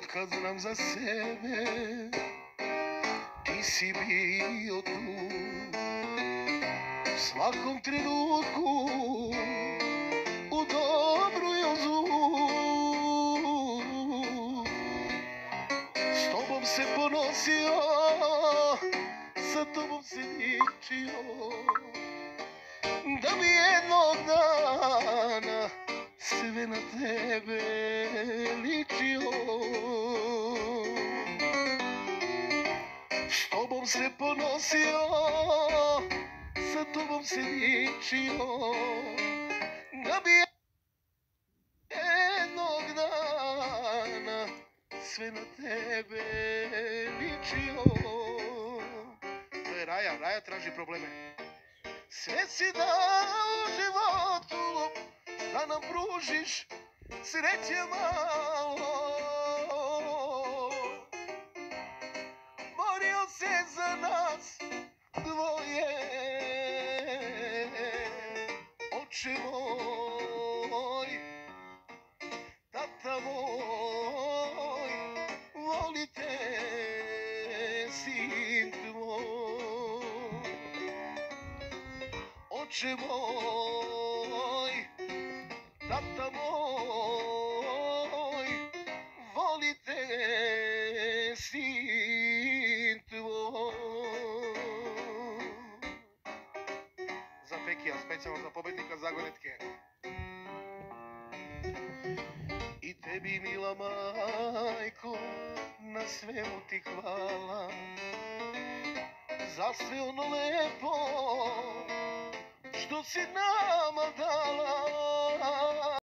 Otkad znam za sebe, ti si bio tu. U svakom trenutku, u dobru i u zlu. S tobom se ponosio, sa tobom se dičio, da bi jednog dana sve na tebe ličio. S tobom se ponosio, sa tobom se dičio, da bi jednog dana sve na tebe ličio. To je Raja, Raja traži probleme. Sve si dao u životu, da nam pružiš sreće malo. Borio se za nas dvoje, oče moj, tata moj, volite sin tvoj. Oče moj, tata moj, volite sin tvoj. Za Pekija, specijalno za pobednika zagonetke. I tebi, mila majko, na svemu ti hvala, za sve ono lepo što si nama dala.